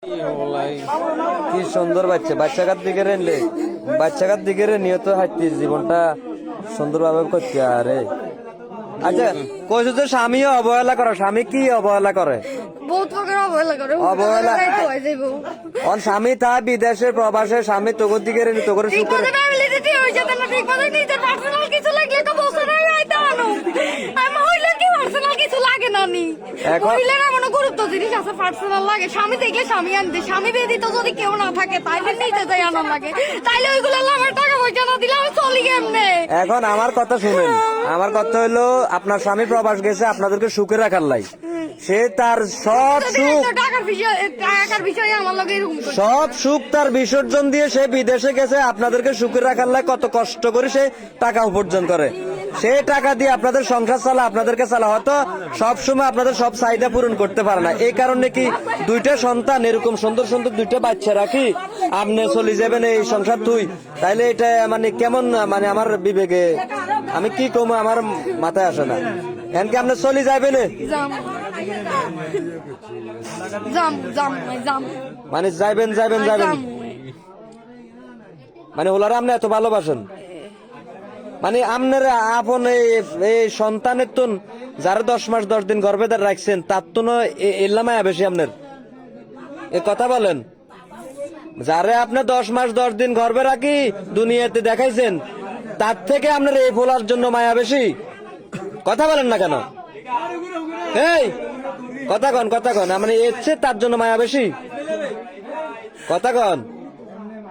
কি সুন্দর বাচ্চা বাচ্চাকার দিকে রেনলে বাচ্চাকার দিকে রে নিয়ত হাঁটতে জীবনটা সুন্দরভাবে করতে আরে আচ্ছা কইছো যে স্বামীও অবহেলা করে স্বামী কি অবহেলা করে বহুত প্রকার অবহেলা করে অবহেলা অন স্বামী তা বিদেশে প্রবাসে স্বামী তোগর দিকে রে তোগর ঠিক সুখ মতো ফ্যামিলি দিতে হই যেত না ঠিক মতো নিজের পার্সোনাল কিছু লাগলে তো বলছ না আইতা আনো আমি হইলে কি পার্সোনাল কিছু লাগে না নি এখন- হইলে না মনে গুরুত্ব জিনিস আছে পার্সোনাল লাগে স্বামী দেখলে স্বামী আনতে স্বামী ব্যতীত যদি কেউ না থাকে তাইলে নিতে যাই আনো লাগে তাইলে ওইগুলো আমার টাকা পয়সা না দিলে আমি চলি কেমনে এখন আমার কথা শুনেন আমার কথা হলো আপনার স্বামী প্রবাস গেছে আপনাদেরকে সুখে রাখার লাই সে তার সব সুখ টাকার বিষয়ে আমার লগে এরকম করে। সব সুখ তার বিসর্জন দিয়ে সে বিদেশে গেছে আপনাদেরকে সুখে রাখার লাই কত কষ্ট করে সে টাকা উপার্জন করে সে টাকা দিয়ে আপনাদের সংসার চালা আপনাদেরকে চালা হয়তো সব সময় আপনাদের সব চাহিদা পূরণ করতে পারে না এই কারণে কি দুইটা সন্তান এরকম সুন্দর সুন্দর দুইটা বাচ্চা রাখি আপনি চলে যাবেন এই সংসার তুই তাইলে এটা মানে কেমন মানে আমার বিবেকে আমি কি কমো আমার মাথায় আসে না এমনকি আপনি চলে যাবেন জাম জাম জাম জাম মানে যাইবেন যাইবেন যাবেন মানে ওলারা আপনি এত ভালোবাসেন মানে আপনার আপন এই সন্তানের তো যারা 10 মাস 10 দিন গর্ভে রাখছেন তার তো এলামায়া বেশি আপনার এ কথা বলেন যারে আপনি 10 মাস 10 দিন গর্ভে রাখি দুনিয়াতে দেখাইছেন তার থেকে আপনার এই ফোলার জন্য মায়া বেশি কথা বলেন না কেন এই কথা কন মানে এসছে তার জন্য মায়া বেশি কথা কন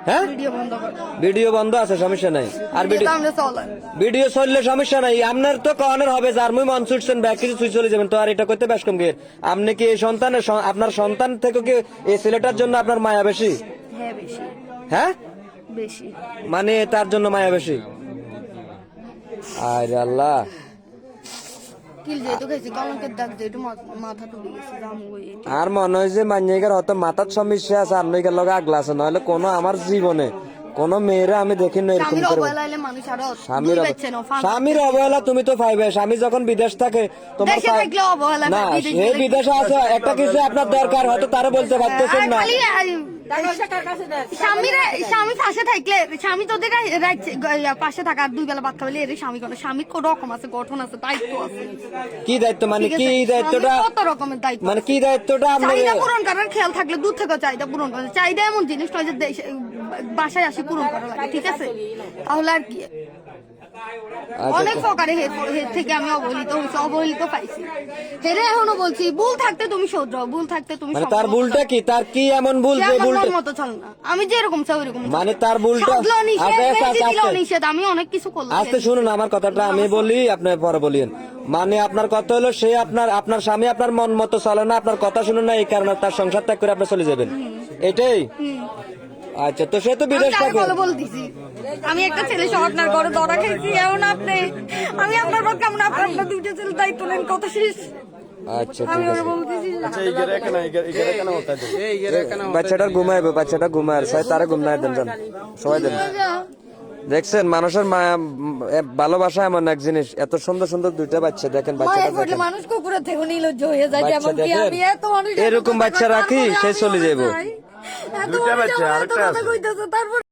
হ্যাঁ ভিডিও বন্ধ কর ভিডিও বন্ধ আছে সমস্যা নাই আর এটা আমরা চলে ভিডিও চললে সমস্যা নাই আপনার তো কনের হবে যার মুই মন ছুটছেন ব্যাগ কিছু চুই চলে যাবেন তো আর এটা করতে বেশ কম গিয়ে আপনি কি এই সন্তানের আপনার সন্তান থেকে কি এই ছেলেটার জন্য আপনার মায়া বেশি হ্যাঁ বেশি হ্যাঁ বেশি মানে তার জন্য মায়া বেশি আরে আল্লাহ কিল যেহেতু খাইছি কলঙ্কের দাগ যেহেতু মাথা টুকে গেছে জাম ওই আর মনে হয় যে মান্যিকার হয়তো মাথার সমস্যা আছে আর নইকার লগে আগলা আছে নইলে কোনো আমার জীবনে কোন মেয়েরা আমি দেখি না এরকম স্বামীর করে অবহেলাইলে মানুষ আরো স্বামীর দুই বেচছে না স্বামীর অবহেলা তুমি তো পাইবে স্বামী যখন বিদেশ থাকে তোমার দেশে থাকলে অবহেলা না বিদেশে সে থাকলে- বিদেশে আছে একটা কিছু আপনার দরকার হয়তো তারা বলতে পারতেছেন না স্বামী পাশে থাকলে স্বামী তোদের পাশে থাকা আর দুই বেলা ভাত খাইলে এর স্বামী কোনো স্বামীর কোন রকম আছে গঠন আছে দায়িত্ব আছে কি দায়িত্ব মানে ঠিক আছে? কি দায়িত্বটা স্বামীর কত রকমের দায়িত্ব মানে কি দায়িত্বটা আপনার চাহিদা পূরণ করার খেয়াল থাকলে দূর থেকে চাহিদা পূরণ করে চাহিদা এমন জিনিস নয় যে বাসায় আসি পূরণ করা লাগে ঠিক আছে তাহলে আর কি অনেক প্রকারে হের থেকে আমি অবহেলিত হয়েছি অবহেলিত পাইছি হেরে এখনো বলছি ভুল থাকতে তুমি শোধরাও ভুল থাকতে তুমি মানে তার ভুলটা কি তার কি এমন ভুল যে ভুলটা মতো চল না আমি যেরকম চাই ওইরকম মানে তার ভুলটা নিষেধ আমি অনেক কিছু করলাম আস্তে শুনুন আমার কথাটা আমি বলি আপনি পরে বলিয়েন মানে আপনার কথা হলো সে আপনার স্বামী আপনার মন মতো চলে না আপনার কথা শুনুন না এই কারণে তার সংসার ত্যাগ করে আপনি চলে যাবেন এটাই আচ্ছা তো সে তো বিদেশ থাকে বলতেছি আমি একটা ছেলে সহ আপনার ঘরে ধরা খাইছি এমন আপনি আমি আপনার পর কেমন আপনার দুইটা ছেলে দায়িত্ব নেন কত শেষ আচ্ছা আমি ঠিক ওরা আছে বলতেছি বাচ্চাটা ঘুমাইবে বাচ্চাটা ঘুমায় তারা ঘুমায় দেন যান সবাই দেন দেখছেন মানুষের ভালোবাসা এমন এক জিনিস এত সুন্দর সুন্দর দুইটা বাচ্চা দেখেন বাচ্চাটা দেখেন মানুষ কুকুরের থেকে নির্লজ্জ হয়ে যায় বাচ্চা যেমন কি দেখেন আমি এত মানুষ এরকম বাচ্চা রাখি সে চলে যাবো দুইটা বাচ্চা আরেকটা আছে তারপর